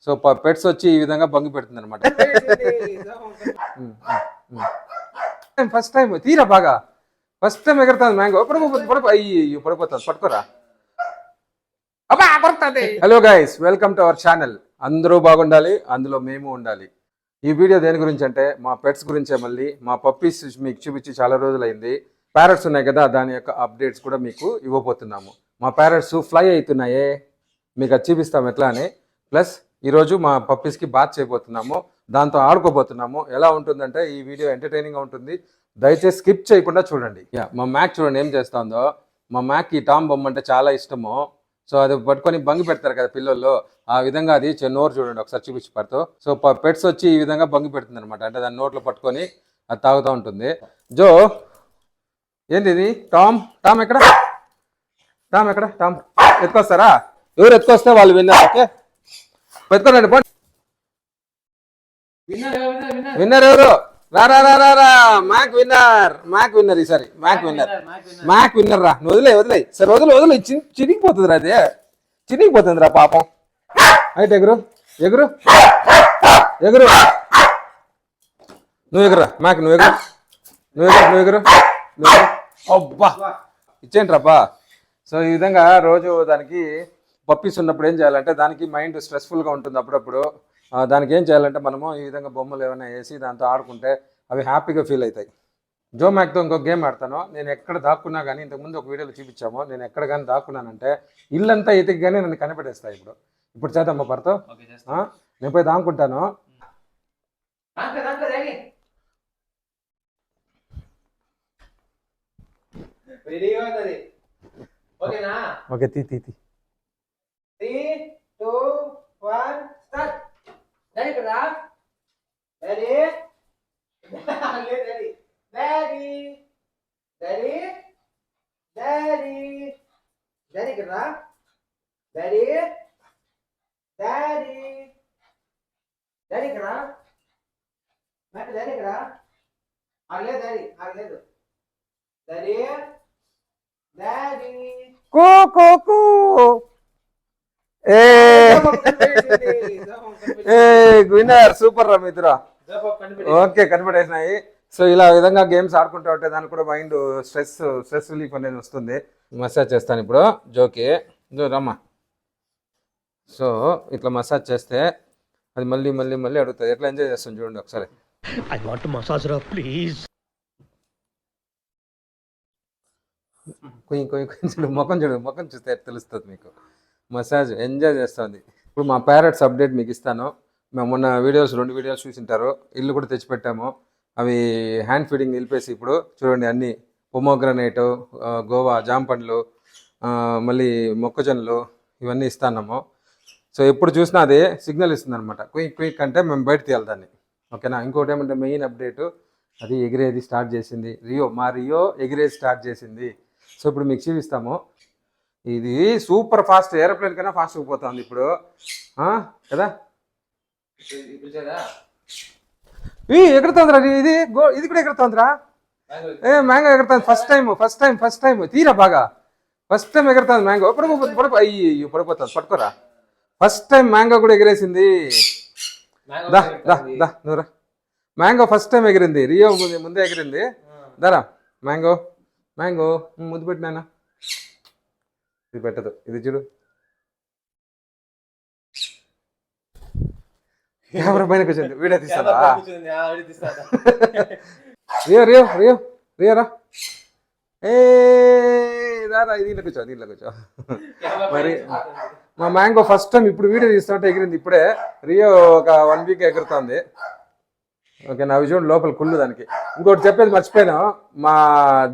So pets వచ్చి ఈ విధంగా బంగి పెడుతుంది అనమాట. ఫస్ట్ టైం తీరా బాగా ఫస్ట్ టైం ఎగరుతుంది మ్యాంగో. అయ్యి పడిపోతుంది, పట్టుకోరా. Hello guys, welcome to our channel. అందరూ బాగుండాలి, అందులో మేము ఉండాలి. ఈ వీడియో దేని గురించి అంటే మా పెట్స్ గురించే. మళ్ళీ మా పప్పీస్ మీకు చూపించి చాలా రోజులైంది. ప్యారెట్స్ ఉన్నాయి కదా, దాని యొక్క అప్డేట్స్ కూడా మీకు ఇవ్వబోతున్నాము. మా ప్యారెట్స్ ఫ్లై అవుతున్నాయే, మీకు అది చూపిస్తాం ఎట్లా అని. ప్లస్ ఈరోజు మా పప్పీస్కి బాత్ చేయబోతున్నాము, దాంతో ఆడుకోబోతున్నాము. ఎలా ఉంటుందంటే ఈ వీడియో ఎంటర్టైనింగ్గా ఉంటుంది, దయచేసి స్కిప్ చేయకుండా చూడండి. మా మ్యాక్ చూడండి ఏం చేస్తుందో. మా మ్యాక్ ఈ టామ్ బొమ్మ అంటే చాలా ఇష్టము. సో అది పట్టుకొని బంగి పెడతారు కదా పిల్లల్లో, ఆ విధంగా అది నోరు చూడండి ఒకసారి చూపించి పడుతూ. సో పెట్స్ వచ్చి ఈ విధంగా బంగి పెడుతుంది అనమాట. అంటే దాని నోట్లో పట్టుకొని అది తాగుతూ ఉంటుంది. జో ఏంది ఇది? టామ్ టామ్ ఎక్కడ? టామ్ ఎక్కడ? టామ్ ఎత్తుకొస్తారా? ఎవరు ఎత్తుకొస్తే వాళ్ళు విన్నారు. ఓకే, ఎత్తుకోండి. పోండి. విన్నర్ ఎవరు? రా రా రా రా రా మ్యాక్ విన్నర్, మ్యాక్ విన్నర్ ఈసారి. మ్యాక్ విన్నర్, మ్యాక్ విన్నర్ రా. నువ్వు వదిలే సరే, వదిలే చిరిగిపోతుంది రా, అదే చిరిగిపోతుంది రా పాపం. అయితే ఎగురు ఎగురు ఎగురు, నువ్వు ఎగురా మ్యాక్, నువ్వు ఎగురు నువ్వు ఎగురు నువ్వు ఎగురు నువ్వు ఎగురు. అబ్బా ఇచ్చేయండి రాపా. సో ఈ విధంగా రోజు దానికి పప్పీస్ ఉన్నప్పుడు ఏం చేయాలంటే, దానికి మైండ్ స్ట్రెస్ఫుల్గా ఉంటుంది అప్పుడప్పుడు. దానికి ఏం చేయాలంటే మనము ఈ విధంగా బొమ్మలు ఏమైనా వేసి దాంతో ఆడుకుంటే అవి హ్యాపీగా ఫీల్ అవుతాయి. జో మ్యాక్తో ఇంకొక గేమ్ ఆడతాను. నేను ఎక్కడ దాక్కున్నా కానీ, ఇంతకుముందు ఒక వీడియోలో చూపించాము, నేను ఎక్కడ కానీ దాక్కున్నానంటే ఇల్లంతా ఎతికి కానీ నన్ను కనిపెట్టేస్తాయి. ఇప్పుడు చేద్దామా పడతో? నేను పోయి దాక్కుంటాను. ఓకే, తీ తీ తీ. 3, 2, 1, start. Ready, Kara? Ready? Ready. Ready. Ready. Ready. Ready, Kara? Ready. Ready. Ready, Kara? Ready, Kara? Agle, ready. Agle. Ready. Ready. కూ కూ కూ. విన్నర్, సూపర్ రా మిత్ర. ఓకే, కనిపెట్టేసినాయి. సో ఇలా విధంగా గేమ్స్ ఆడుకుంటూ ఉంటే దానికి కూడా మైండ్ స్ట్రెస్ రిలీఫ్ అనేది వస్తుంది. మసాజ్ చేస్తాను ఇప్పుడు జోకి. రమ్మా. సో ఇట్లా మసాజ్ చేస్తే అది మళ్ళీ మళ్ళీ మళ్ళీ అడుగుతుంది. ఎట్లా ఎంజాయ్ చేస్తాను చూడండి ఒకసారి. ఐ వాంట్ మసాజ్ రా ప్లీజ్. కొంచెం ముఖం చూస్తే తెలుస్తుంది మీకు. మసాజ్ ఎంజాయ్ చేస్తుంది. ఇప్పుడు మా ప్యారెట్స్ అప్డేట్ మీకు ఇస్తాను. మేము మొన్న రెండు వీడియోస్ చూసింటారు. ఇల్లు కూడా తెచ్చిపెట్టాము. అవి హ్యాండ్ ఫీడింగ్ నిలిపేసి ఇప్పుడు చూడండి అన్నీ పొమోగ్రనేటు, గోవా జామ పండ్లు, మళ్ళీ మొక్కజొన్నలు ఇవన్నీ ఇస్తున్నాము. సో ఎప్పుడు చూసినా అదే సిగ్నల్ ఇస్తుంది అనమాట. క్విక్ అంటే మేము బయట తీయాలి దాన్ని. ఓకేనా. ఇంకోటి ఏమంటే మెయిన్ అప్డేటు, అది ఎగిరేది స్టార్ట్ చేసింది. రియో ఎగిరేది స్టార్ట్ చేసింది. సో ఇప్పుడు మీకు చూపిస్తాము. ఇది సూపర్ ఫాస్ట్, ఏరోప్లేన్ కన్నా ఫాస్ట్గా పోతుంది ఇప్పుడు కదా. ఎగురుతుందిరా ఇది. ఇది కూడా ఎగురుతుందిరా. మ్యాంగో ఎగురుతుంది ఫస్ట్ టైం తీరా బాగా ఫస్ట్ టైం ఎగురుతుంది మ్యాంగో. అయ్యి పడిపోతుంది, పట్టుకోరా. ఫస్ట్ టైం మ్యాంగో కూడా ఎగిరేసింది. దా దా దా నువ్వురా. మ్యాంగో ఫస్ట్ టైం ఎగిరింది. రియో ముందే ఎగిరింది. దారా మ్యాంగో ముద్దు పెట్టినానా. ఇది పెట్టదు, ఇది చూడు. కెమెరా పైన కూర్చోండి, వీడియో తీస్తాడా? రియో రా. రారా, దీంట్లో కూర్చో. మరి మా మ్యాంగో ఫస్ట్ టైం ఇప్పుడు వీడియో తీస్తుంటే ఎగిరింది. ఇప్పుడే రియో ఒక 1 వీక్ ఎగురుతుంది. ఓకే, నా విజయం లోపల కుళ్ళు దానికి. ఇంకోటి చెప్పేది మర్చిపోయాను, మా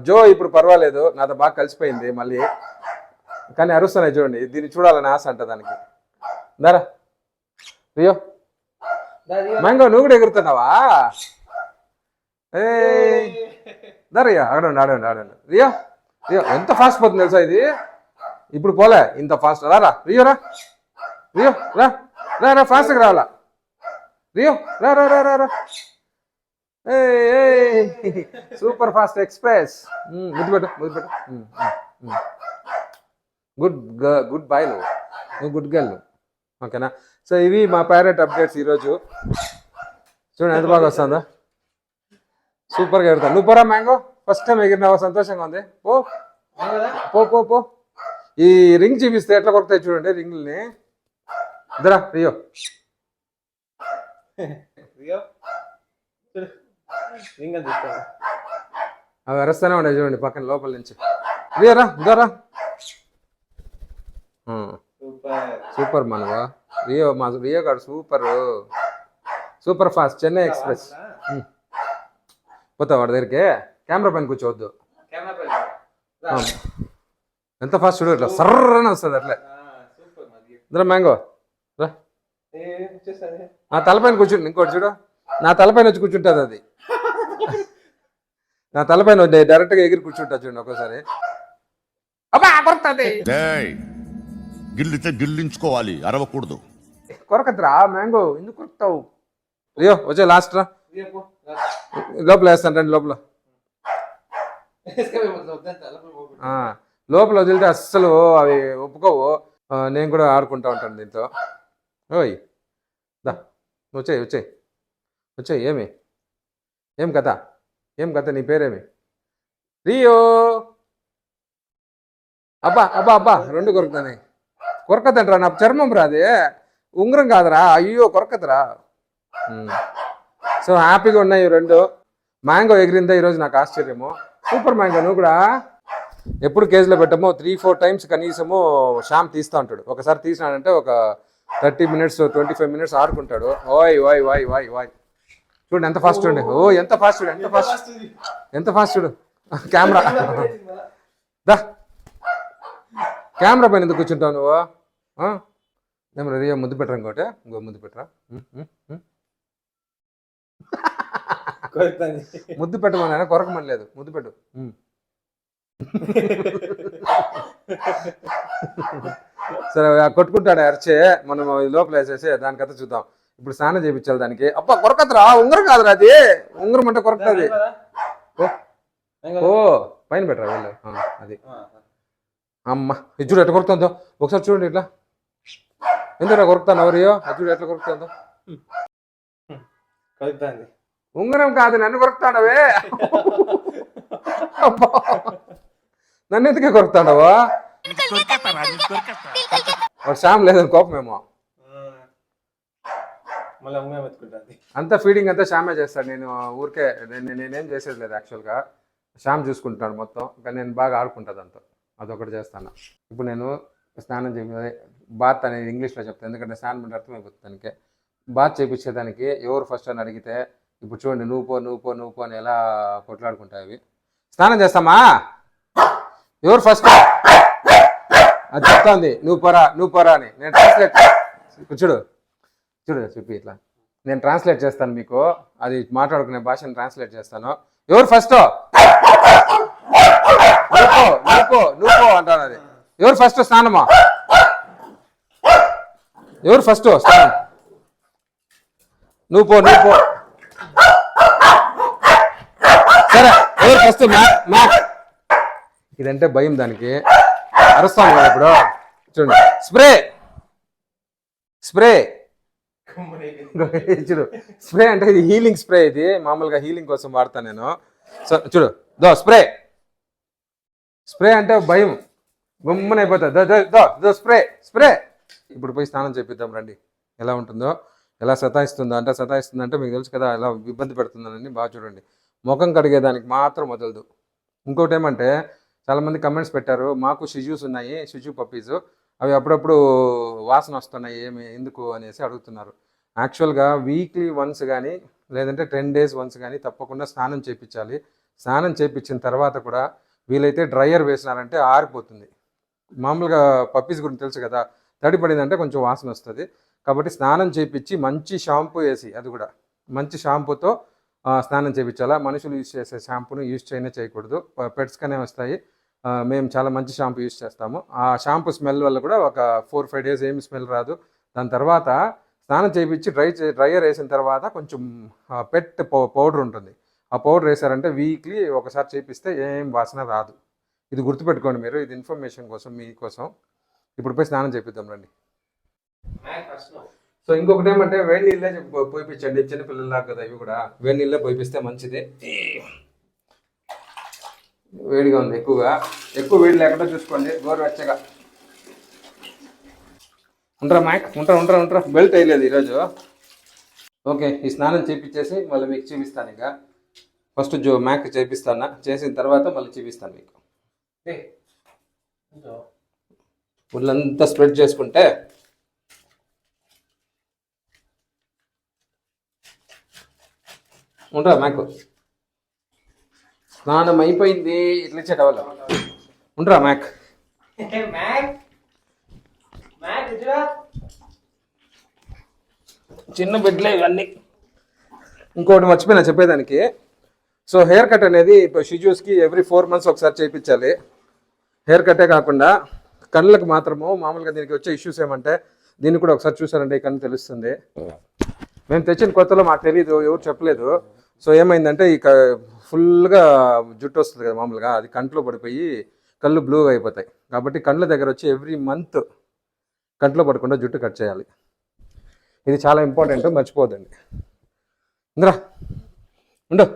జో ఇప్పుడు పర్వాలేదు, నాతో బాగా కలిసిపోయింది మళ్ళీ. కానీ అరుస్తున్నాయి చూడండి, దీన్ని చూడాలని ఆశ అంట దానికి. దారా రియో. మ్యాంగో నువ్వు కూడా ఎగురుతున్నావా? దారయ్యా, ఆడండి. రియో ఎంత ఫాస్ట్ పోతుంది తెలుసా ఇది. ఇప్పుడు పోలే ఇంత ఫాస్ట్. రారా రియో, రియో రా ఫాస్ట్గా రావాలా. రియో రా. Super fast express. ముద్దు పెట్టు. గుడ్ బాయ్, నువ్వు గుడ్ గర్ల్. ఓకేనా? సో ఇవి మా ప్యారెట్ అప్డేట్స్ ఈరోజు. చూడండి ఎంత బాగా వస్తుందో, సూపర్గా ఎగురుతా. నువ్వు పోరా మ్యాంగో, ఫస్ట్ టైం ఎగిరినావా? సంతోషంగా ఉంది. పో పో పో పో. ఈ రింగ్ చూపిస్తే ఎట్లా కొడతాయి చూడండి రింగుల్ని. ఇద్దరా రియో అవి అరుస్తూనే ఉన్నాయి చూడండి పక్కన లోపల నుంచి. రియరా ఇద్దరా. సూపర్ మనవా రియో, మా రియో కాడు super super fast Chennai express. పోతావు వాడి దగ్గరికి, కెమెరా పైన కూర్చోవద్దు. ఎంత ఫాస్ట్ చూడు, ఇట్లా సర్రని వస్తుంది అట్లే. ఇద్దరా మ్యాంగో రా. నా తలపైన కూర్చుంటు, ఇంకోటి చూడు, నా తలపైన వచ్చి కూర్చుంటుంది అది. నా తలపైన డైరెక్ట్గా ఎగిరి కూర్చుంటా చూడండి ఒక్కోసారి. అబ్బా కొరుకుతుంది. గిల్లితే గిల్లించుకోవాలి, అరవకూడదు. కొరకద్రా మ్యాంగో, ఎందుకు కొరుకుతావు? రియో వచ్చే లాస్ట్ రా, లోపల వేస్తాను రండి. లోపల లోపల వదిలితే అస్సలు అవి ఒప్పుకోవు. నేను కూడా ఆడుకుంటా ఉంటాను దీంతో. ఓయ్ దా వచ్చేయి వచ్చేయి వచ్చేయి. ఏం కథ, ఏం కథ, నీ పేరేమి? రియో. అబ్బా అబ్బా అబ్బా రెండు కొరుకుతాయి. కొరకదంటరా, నా చర్మం రాదే, ఉంగరం కాదురా. అయ్యో కొరకదురా. సో హ్యాపీగా ఉన్నాయి ఈ రెండు. మ్యాంగో ఎగిరిందా ఈరోజు, నాకు ఆశ్చర్యము. Super mango. నువ్వు కూడా ఎప్పుడు కేజీలో పెట్టమో 3-4 టైమ్స్ కనీసము శ్యామ్ తీస్తూ ఉంటాడు. ఒకసారి తీసినాడంటే ఒక 30 minutes 25 minutes ఆడుకుంటాడు. ఓయ్ ఓయ్ ఓయ్ ఓయ్ ఓయ్ చూడండి ఎంత ఫాస్ట్ చూడండి. ఓ ఎంత ఫాస్ట్ చూడు, ఎంత ఫాస్ట్, ఎంత ఫాస్ట్ చూడు. కెమెరా దా, కెమెరా పైన ఎందుకు కూర్చుంటావు నువ్వు? ఏమరా రియా ముద్దు పెట్టరా, ఇంకో ముద్దు పెట్టరా. ముద్దు పెట్టమని కొరకమని లేదు, ముద్దు పెట్టు. సరే కొట్టుకుంటాడు అరిచే, మనం లోపల వేసేసి దాని కథ చూద్దాం. ఇప్పుడు స్నానం చేయించాలి దానికి. అబ్బా కొరకదురా, ఉంగరం కాదురా అది. ఉంగరం అంటే కొరకుతుంది. ఓ పైన పెట్టరా వీళ్ళు, అది. అమ్మ ఇది చూడు ఎట్లా కొరుకుతుందో, ఒకసారి చూడండి ఇట్లా. ఎందుకు కొరుకుతాను ఎవరియో, అది చూడు ఎట్లా కొరుకుతుందో. ఉంగరం కాదు, నన్ను కొరుకుతాడవే. నన్ను ఎందుకే కొరుకుతాడవా? వాడు శ్యామ్ లేదని కోపమేమో. అంతా ఫీడింగ్ అంతా శ్యామే చేస్తాడు. నేను ఊరికే నేనేం చేసేది లేదు యాక్చువల్గా. శ్యామ్ చూసుకుంటున్నాడు మొత్తం, కానీ నేను బాగా ఆడుకుంటుంది అంతా, అదొకటి చేస్తాను. ఇప్పుడు నేను స్నానం చేయ బాత్ అనేది ఇంగ్లీష్లో చెప్తాను, ఎందుకంటే స్నానం అంటే అర్థమైపోతుంది దానికి. బాత్ చేయించేదానికి ఎవరు ఫస్ట్ అని అడిగితే, ఇప్పుడు చూడండి నువ్వు పో నువ్వు పో నువ్వు పో అని ఎలా కొట్లాడుకుంటాయి అవి. స్నానం చేస్తామా, ఎవరు ఫస్ట్ అది చెప్తాంది, నువ్వు పోరా అని. నేను ట్రాన్స్లేట్ చూడు చూడు చెప్పి ఇట్లా నేను ట్రాన్స్లేట్ చేస్తాను మీకు, అది మాట్లాడుకునే భాషను ట్రాన్స్లేట్ చేస్తాను. ఎవరు ఫస్ట్ నువ్వు అంటాను. అది ఎవరు ఫస్ట్ స్నానమా, ఎవరు ఫస్ట్ స్నానం? నువ్వు పో సరే ఎవరు ఫస్ట్? మ్యాక్. ఇదంటే భయం దానికి, అరుస్తాను కదా ఇప్పుడు. చూడండి స్ప్రే చూడు, స్ప్రే అంటే ఇది హీలింగ్ స్ప్రే. ఇది మామూలుగా హీలింగ్ కోసం వాడతాను నేను. సో చూడు స్ప్రే అంటే భయం, గుమ్మని అయిపోతుంది. స్ప్రే. ఇప్పుడు పోయి స్నానం చేపిద్దాం రండి, ఎలా ఉంటుందో, ఎలా సతాయిస్తుందంటే మీకు తెలుసు కదా, ఎలా ఇబ్బంది పెడుతుందని. బాగా చూడండి, ముఖం కడిగేదానికి మాత్రం వదలదు. ఇంకోటి ఏమంటే చాలామంది కమెంట్స్ పెట్టారు, మాకు షిజూస్ ఉన్నాయి, షిజూ పప్పీస్, అవి అప్పుడప్పుడు వాసన వస్తున్నాయి ఎందుకు అనేసి అడుగుతున్నారు. యాక్చువల్గా వీక్లీ వన్స్ కానీ లేదంటే 10 days once కానీ తప్పకుండా స్నానం చేయించాలి. స్నానం చేయించిన తర్వాత కూడా వీలైతే డ్రైయర్ వేసినారంటే ఆరిపోతుంది. మామూలుగా పప్పీస్ గురించి తెలుసు కదా, తడి పడిందంటే కొంచెం వాసన వస్తుంది. కాబట్టి స్నానం చేయించి మంచి షాంపూ వేసి, అది కూడా మంచి షాంపూతో స్నానం చేయించాలా. మనుషులు యూజ్ చేసే షాంపూను యూజ్ చేయకూడదు, పెట్స్కనే వస్తాయి. మేము చాలా మంచి షాంపూ యూజ్ చేస్తాము. ఆ షాంపూ స్మెల్ వల్ల కూడా ఒక 4-5 days ఏమి స్మెల్ రాదు. దాని తర్వాత స్నానం చేయించి డ్రైయర్ వేసిన తర్వాత కొంచెం పెట్ పౌడర్ ఉంటుంది, ఆ పౌడర్ వేసారంటే వీక్లీ ఒకసారి చేపిస్తే ఏం వాసన రాదు. ఇది గుర్తుపెట్టుకోండి మీరు, ఇది ఇన్ఫర్మేషన్ కోసం మీకోసం. ఇప్పుడు పోయి స్నానం చేపిద్దాం రండి. మ్యాక్ ఫస్ట్ నువ్వు. సో ఇంకొకటి ఏమంటే వేడి నీళ్ళే పోయిపించండి, చిన్నపిల్లలాగా కదా ఇవి కూడా, వేడి నీళ్ళే పోయిపిస్తే మంచిది. వేడిగా ఉంది ఎక్కువగా, ఎక్కువ వేడి లేకుండా చూసుకోండి, గోరువెచ్చగా. ఉంటారా మ్యాక్, ఉంటారా బెల్ట్ వేయలేదు ఈరోజు. ఓకే, ఈ స్నానం చేపించేసి మళ్ళీ మీకు చూపిస్తాను. ఇక ఫస్ట్ మ్యాక్ చేపిస్తాను, చేసిన తర్వాత మళ్ళీ చూపిస్తాను మీకు. ఏయ్, ఉంచు. ఒళ్ళంతా స్ప్రెడ్ చేసుకుంటే ఉంటారా మ్యాక్. స్నానం అయిపోయింది, ఇట్లా ఇచ్చేటవాళ్ళు. ఉంటారా మ్యాక్. Mac Mac ఇచ్చురా. చిన్న బిడ్డలే ఇవన్నీ. ఇంకోటి మర్చిపోయినా చెప్పేదానికి. సో హెయిర్ కట్ అనేది ఇప్పుడు షిజూస్కి ఎవ్రీ 4 months ఒకసారి చేయించాలి. హెయిర్ కట్టే కాకుండా కళ్ళకు మాత్రము మామూలుగా దీనికి వచ్చే ఇష్యూస్ ఏమంటే, దీన్ని కూడా ఒకసారి చూసారంటే ఈ కన్ను తెలుస్తుంది. మేము తెచ్చిన కొత్తలో మాకు తెలియదు, ఎవరు చెప్పలేదు. సో ఏమైందంటే ఫుల్గా జుట్టు వస్తుంది కదా మామూలుగా, అది కంట్లో పడిపోయి కళ్ళు బ్లూగా అయిపోతాయి. కాబట్టి కళ్ళ దగ్గర వచ్చి ఎవ్రీ మంత్ కంట్లో పడకుండా జుట్టు కట్ చేయాలి. ఇది చాలా ఇంపార్టెంట్, మర్చిపోదండి. ఇంద్రా ఉండు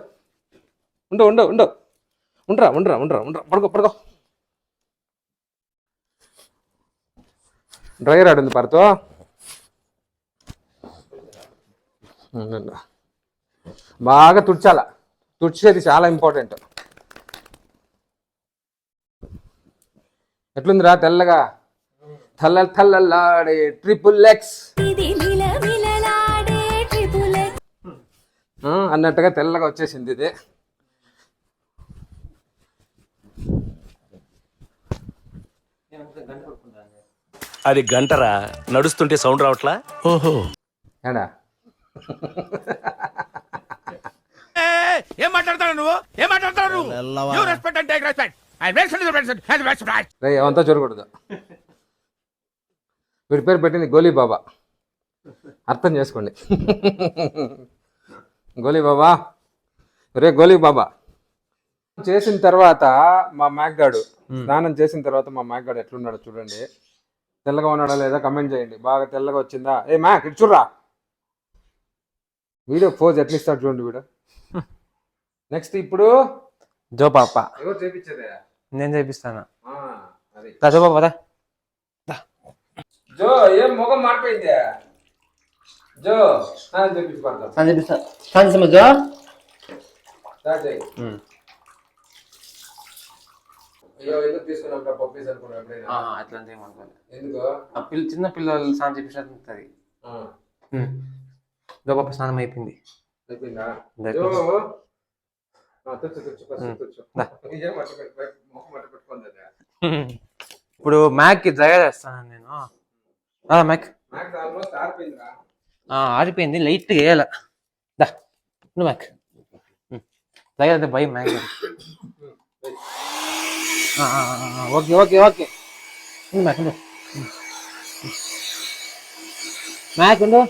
ఉండు ఉండు ఉండు ఉండరా ఉండరా ఉండరా ఉండరా పడుకో. డ్రైయర్ ఆడుంది పడుతో. బాగా తుడిచాల, తుడిచేది చాలా ఇంపార్టెంట్. ఎట్లుందిరా తెల్లగా తల్లలాడే XXX అన్నట్టుగా తెల్లగా వచ్చేసింది ఇది. అది గంటరా, నడుస్తుంటే సౌండ్ రావట్లా. ఓహో, ఏడా ఏం మాట్లాడతావు నువ్వు? ఏం మాట్లాడతావు నువ్వు? You respect and take respect. And respect. రే అవంతా చూడకూడదు. వీడి పేరు పెట్టింది గోలీ బాబా, అర్థం చేసుకోండి. గోలీ బాబా, రే గోలీ బాబా. చేసిన తర్వాత మా మ్యాక్గాడు స్నానం చేసిన తర్వాత మా మ్యాక్గాడు ఎట్లున్నాడో చూడండి. తెల్లగా ఉన్నాడా లేదా కమెంట్ చేయండి. బాగా తెల్లగా వచ్చిందా? ఏ మ్యాక్ ఇటు చూడరా. వీడియో పోజ్ ఎట్లా ఇస్తాడు చూడండి వీడు. నెక్స్ట్ ఇప్పుడు జో పాప ఎవరు చేపించేదే? నేను చేపిస్తాను. అది జో పాప దా. జో ఏం ముఖం మారిపోయింది. జో స్నానం చేపించి పడతాం. చేపిస్తా జో. స్టార్ట్ చేయి. అయ్యో ఎందుకు తీసుకున్నాం పప్పీస్ అనుకున్నాం ఎప్పుడైనా? అట్లాంటి ఏమనుకోలేదు. ఎందుకు? చిన్న పిల్లలు స్నానం చేపించినట్టు ఉంటుంది. జో పాప స్నానం అయిపోయింది. అయిపోయిందా? అయిపోయింది. జో తుచ్చు తుచ్చు. ఇదేం అట్లా ముఖం అట్లా పెట్టుకుందా? ఇప్పుడు మ్యాక్ కి డ్రై చేస్తాను నేను. మ్యాక్ మ్యాక్ ఆల్మోస్ట్ ఆరిపోయిందిరా. ఆరిపోయింది, లైట్ వేయాల. దా నువ్వు మ్యాక్ డ్రై అయితే భయం Mac. Okay okay okay Mac ఉండు. మ్యాక్ ఉండు.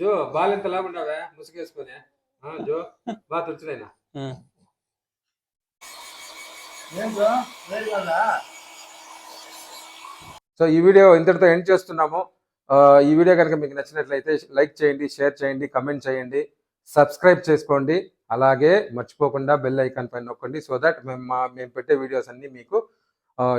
జో బాల్ ఎంత లాగుండావే ముసుగేసుకొని. జో బాగా తుడిచినైనా. సో ఈ వీడియో ఇంతటితో ఎండ్ చేస్తున్నాము. ఈ వీడియో కనుక మీకు నచ్చినట్లయితే లైక్ చేయండి, షేర్ చేయండి, కమెంట్ చేయండి, సబ్స్క్రైబ్ చేసుకోండి. అలాగే మర్చిపోకుండా బెల్ ఐకాన్ పైన నొక్కండి. సో దట్ మేము పెట్టే వీడియోస్ అన్నీ మీకు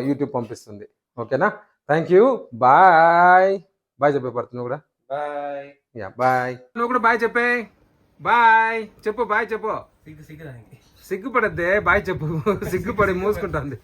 యూట్యూబ్ పంపిస్తుంది. ఓకేనా? Thank you. బాయ్ బాయ్ చెప్పే పడుతున్నావు కూడా. బాయ్. Yeah bye. నువ్వు కూడా బాయ్ చెప్పే. బాయ్ చెప్పు, బాయ్ చెప్పు. సిగ్గు సిగ్గుపడద్దే, బాయ్ చెప్పు. సిగ్గుపడి మూసుకుంటుంది.